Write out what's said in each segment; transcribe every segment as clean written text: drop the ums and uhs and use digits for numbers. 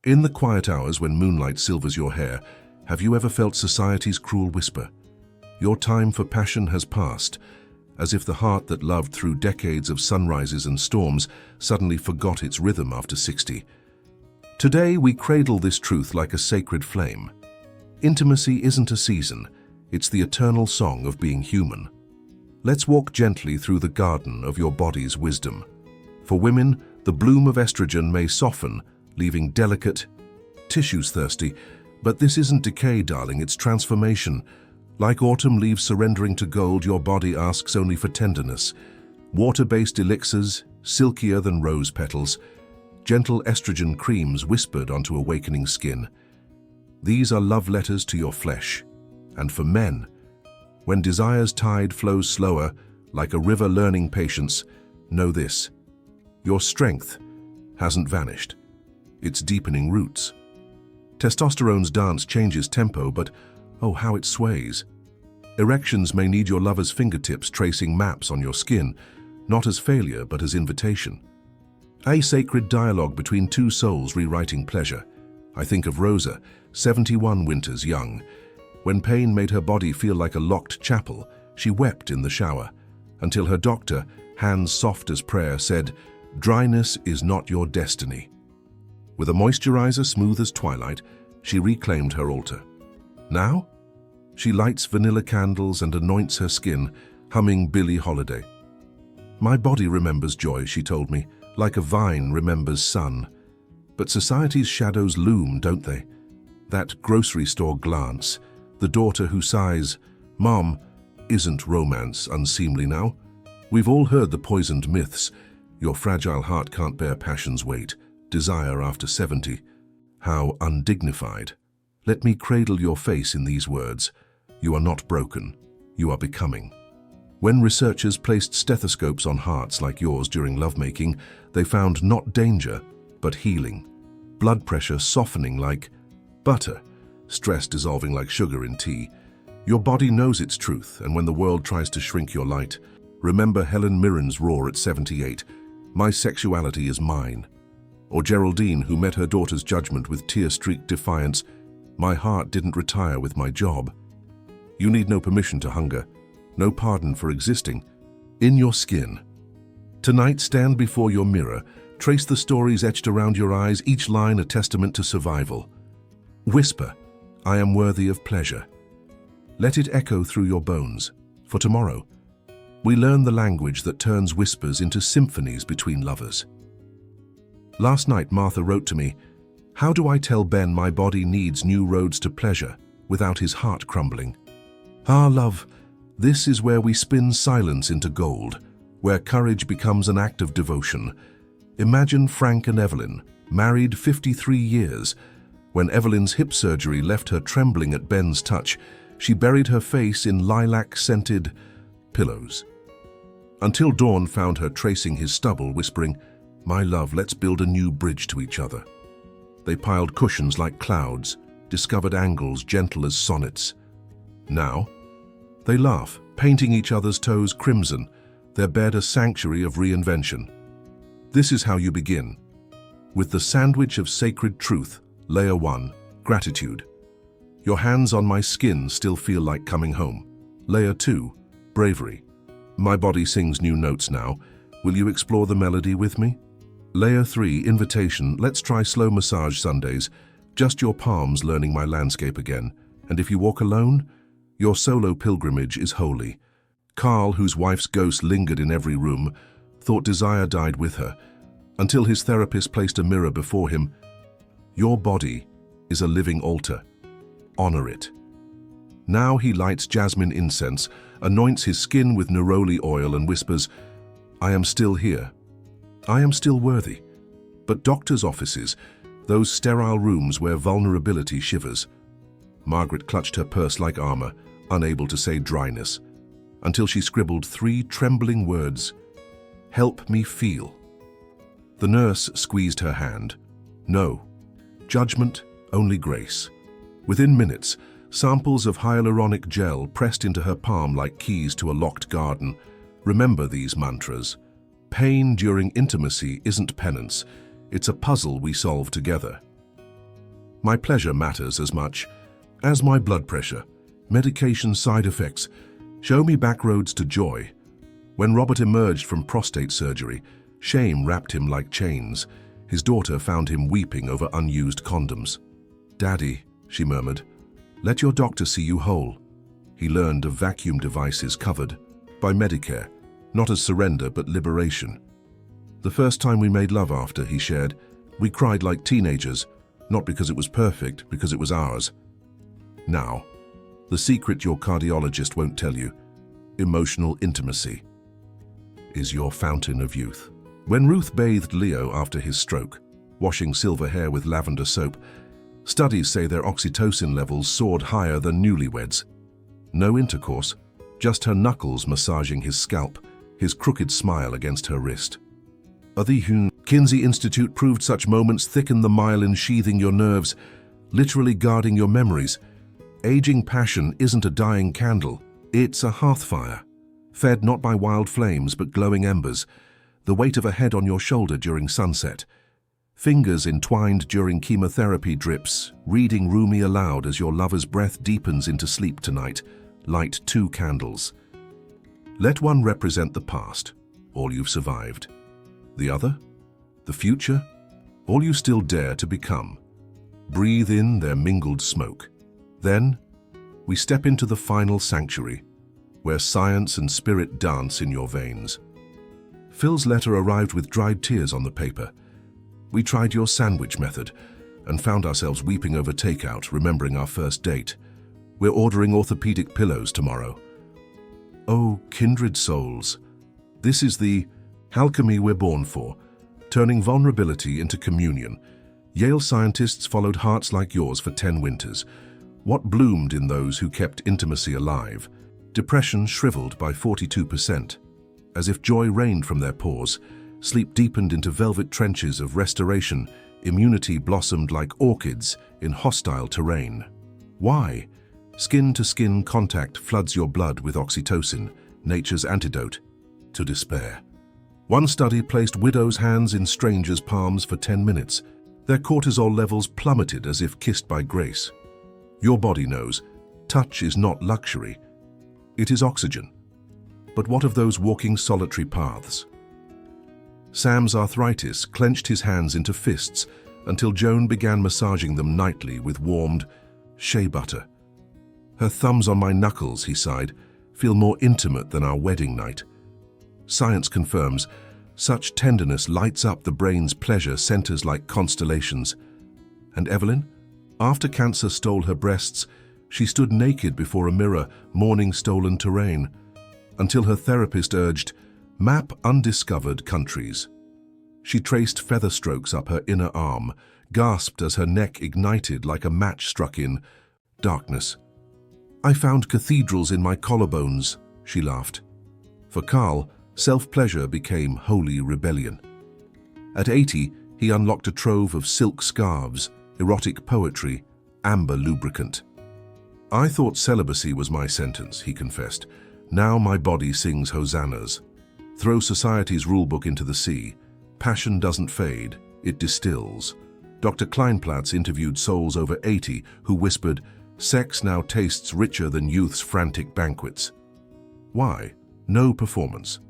In the quiet hours when moonlight silvers your hair, have you ever felt society's cruel whisper? Your time for passion has passed, as if the heart that loved through decades of sunrises and storms suddenly forgot its rhythm after 60. Today we cradle this truth like a sacred flame. Intimacy isn't a season, it's the eternal song of being human. Let's walk gently through the garden of your body's wisdom. For women, the bloom of estrogen may soften, leaving delicate tissues thirsty, but this isn't decay, darling, it's transformation. Like autumn leaves surrendering to gold, your body asks only for tenderness. Water-based elixirs, silkier than rose petals, gentle estrogen creams whispered onto awakening skin. These are love letters to your flesh. And for men, when desire's tide flows slower, like a river learning patience, know this: your strength hasn't vanished. It's deepening roots. Testosterone's dance changes tempo, but oh, how it sways. Erections may need your lover's fingertips tracing maps on your skin, not as failure, but as invitation. A sacred dialogue between two souls rewriting pleasure. I think of Rosa, 71 winters young. When pain made her body feel like a locked chapel, she wept in the shower, until her doctor, hands soft as prayer, said, "Dryness is not your destiny." With a moisturizer smooth as twilight, she reclaimed her altar. Now, she lights vanilla candles and anoints her skin, humming Billie Holiday. My body remembers joy, she told me, like a vine remembers sun. But society's shadows loom, don't they? That grocery store glance, the daughter who sighs, "Mom, isn't romance unseemly now?" We've all heard the poisoned myths. Your fragile heart can't bear passion's weight. Desire after 70. How undignified. Let me cradle your face in these words. You are not broken. You are becoming. When researchers placed stethoscopes on hearts like yours during lovemaking, they found not danger, but healing. Blood pressure softening like butter, stress dissolving like sugar in tea. Your body knows its truth, and when the world tries to shrink your light, remember Helen Mirren's roar at 78, "My sexuality is mine." Or Geraldine, who met her daughter's judgment with tear-streaked defiance, "My heart didn't retire with my job." You need no permission to hunger, no pardon for existing. In your skin. Tonight, stand before your mirror, trace the stories etched around your eyes, each line a testament to survival. Whisper, "I am worthy of pleasure." Let it echo through your bones. For tomorrow, we learn the language that turns whispers into symphonies between lovers. Last night, Martha wrote to me, "How do I tell Ben my body needs new roads to pleasure without his heart crumbling?" Ah, love, this is where we spin silence into gold, where courage becomes an act of devotion. Imagine Frank and Evelyn, married 53 years. When Evelyn's hip surgery left her trembling at Ben's touch, she buried her face in lilac-scented pillows. Until dawn found her tracing his stubble, whispering, "My love, let's build a new bridge to each other." They piled cushions like clouds, discovered angles gentle as sonnets. Now, they laugh, painting each other's toes crimson, their bed a sanctuary of reinvention. This is how you begin. With the sandwich of sacred truth, layer 1, gratitude. Your hands on my skin still feel like coming home. Layer 2, bravery. My body sings new notes now. Will you explore the melody with me? Layer 3, invitation. Let's try slow massage Sundays. Just your palms learning my landscape again. And if you walk alone, your solo pilgrimage is holy. Carl, whose wife's ghost lingered in every room, thought desire died with her, until his therapist placed a mirror before him. Your body is a living altar. Honor it. Now he lights jasmine incense, anoints his skin with neroli oil and whispers, "I am still here. I am still worthy." But doctors' offices, those sterile rooms where vulnerability shivers. Margaret clutched her purse like armor, unable to say dryness, until she scribbled 3 trembling words, "Help me feel." The nurse squeezed her hand. No judgment, only grace. Within minutes, samples of hyaluronic gel pressed into her palm like keys to a locked garden. Remember these mantras. Pain during intimacy isn't penance. It's a puzzle we solve together. My pleasure matters as much as my blood pressure. Medication side effects. Show me back roads to joy. When Robert emerged from prostate surgery, shame wrapped him like chains. His daughter found him weeping over unused condoms. "Daddy," she murmured, "let your doctor see you whole." He learned of vacuum devices covered by Medicare, not as surrender but liberation. The first time we made love after, he shared, we cried like teenagers, not because it was perfect, because it was ours. Now, the secret your cardiologist won't tell you, emotional intimacy, is your fountain of youth. When Ruth bathed Leo after his stroke, washing silver hair with lavender soap, studies say their oxytocin levels soared higher than newlyweds. No intercourse, just her knuckles massaging his scalp, his crooked smile against her wrist. The Kinsey Institute proved such moments thicken the myelin sheathing your nerves, literally guarding your memories. Aging passion isn't a dying candle, it's a hearthfire, fed not by wild flames but glowing embers, the weight of a head on your shoulder during sunset, fingers entwined during chemotherapy drips, reading Rumi aloud as your lover's breath deepens into sleep tonight. Light 2 candles. Let one represent the past, all you've survived. The other, the future, all you still dare to become. Breathe in their mingled smoke. Then, we step into the final sanctuary, where science and spirit dance in your veins. Phil's letter arrived with dried tears on the paper. We tried your sandwich method and found ourselves weeping over takeout, remembering our first date. We're ordering orthopedic pillows tomorrow. Oh, kindred souls, this is the alchemy we're born for, turning vulnerability into communion. Yale scientists followed hearts like yours for 10 winters. What bloomed in those who kept intimacy alive? Depression shriveled by 42%. As if joy rained from their pores, sleep deepened into velvet trenches of restoration, immunity blossomed like orchids in hostile terrain. Why? Skin-to-skin contact floods your blood with oxytocin, nature's antidote to despair. One study placed widows' hands in strangers' palms for 10 minutes. Their cortisol levels plummeted as if kissed by grace. Your body knows, touch is not luxury, it is oxygen. But what of those walking solitary paths? Sam's arthritis clenched his hands into fists until Joan began massaging them nightly with warmed shea butter. Her thumbs on my knuckles, he sighed, feel more intimate than our wedding night. Science confirms, such tenderness lights up the brain's pleasure centers like constellations. And Evelyn? After cancer stole her breasts, she stood naked before a mirror, mourning stolen terrain, until her therapist urged, map undiscovered countries. She traced feather strokes up her inner arm, gasped as her neck ignited like a match struck in darkness. I found cathedrals in my collarbones, she laughed. For Carl, self-pleasure became holy rebellion. At 80, he unlocked a trove of silk scarves, erotic poetry, amber lubricant. I thought celibacy was my sentence, he confessed. Now my body sings hosannas. Throw society's rulebook into the sea. Passion doesn't fade, it distills. Dr. Kleinplatz interviewed souls over 80 who whispered, sex now tastes richer than youth's frantic banquets. Why? No performance.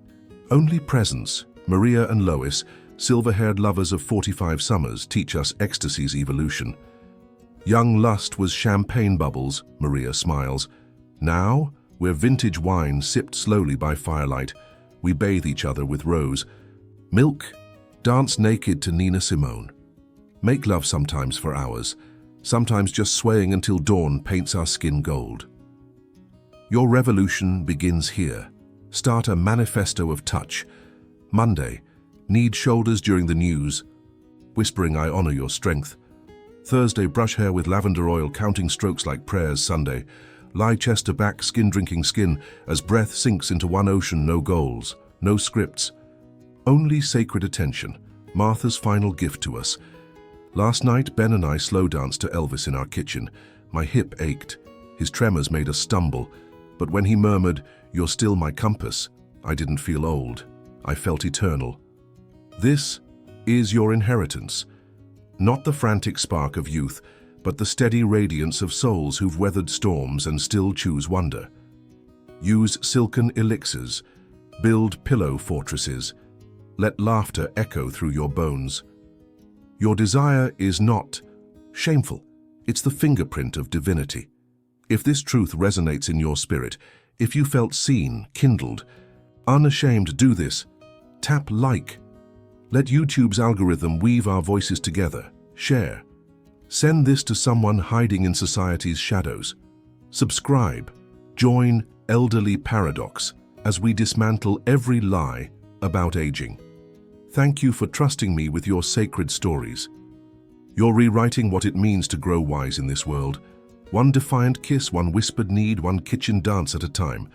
Only presence. Maria and Lois, silver-haired lovers of 45 summers, teach us ecstasy's evolution. Young lust was champagne bubbles, Maria smiles. Now, we're vintage wine sipped slowly by firelight. We bathe each other with rose. Milk, dance naked to Nina Simone. Make love sometimes for hours, sometimes just swaying until dawn paints our skin gold. Your revolution begins here. Start a manifesto of touch. Monday, knead shoulders during the news, whispering I honor your strength. Thursday, brush hair with lavender oil, counting strokes like prayers. Sunday, lie chest to back, skin-drinking skin, as breath sinks into one ocean, no goals, no scripts. Only sacred attention, Martha's final gift to us. Last night, Ben and I slow danced to Elvis in our kitchen. My hip ached. His tremors made us stumble. But when he murmured, "You're still my compass," I didn't feel old. I felt eternal. This is your inheritance. Not the frantic spark of youth, but the steady radiance of souls who've weathered storms and still choose wonder. Use silken elixirs, build pillow fortresses, let laughter echo through your bones. Your desire is not shameful, it's the fingerprint of divinity. If this truth resonates in your spirit, if you felt seen, kindled, unashamed, do this. Tap like. Let YouTube's algorithm weave our voices together. Share. Send this to someone hiding in society's shadows. Subscribe. Join Elderly Paradox as we dismantle every lie about aging. Thank you for trusting me with your sacred stories. You're rewriting what it means to grow wise in this world. One defiant kiss, one whispered need, one kitchen dance at a time.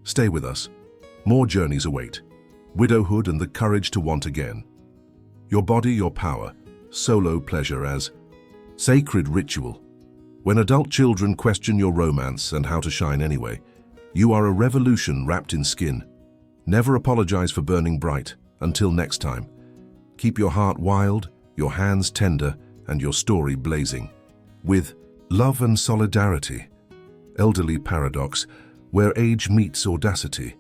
Stay with us. More journeys await. Widowhood and the courage to want again. Your body, your power. Solo pleasure as sacred ritual. When adult children question your romance and how to shine anyway, you are a revolution wrapped in skin. Never apologize for burning bright. Until next time, keep your heart wild, your hands tender, and your story blazing. With love and solidarity. Elderly Paradox, where age meets audacity.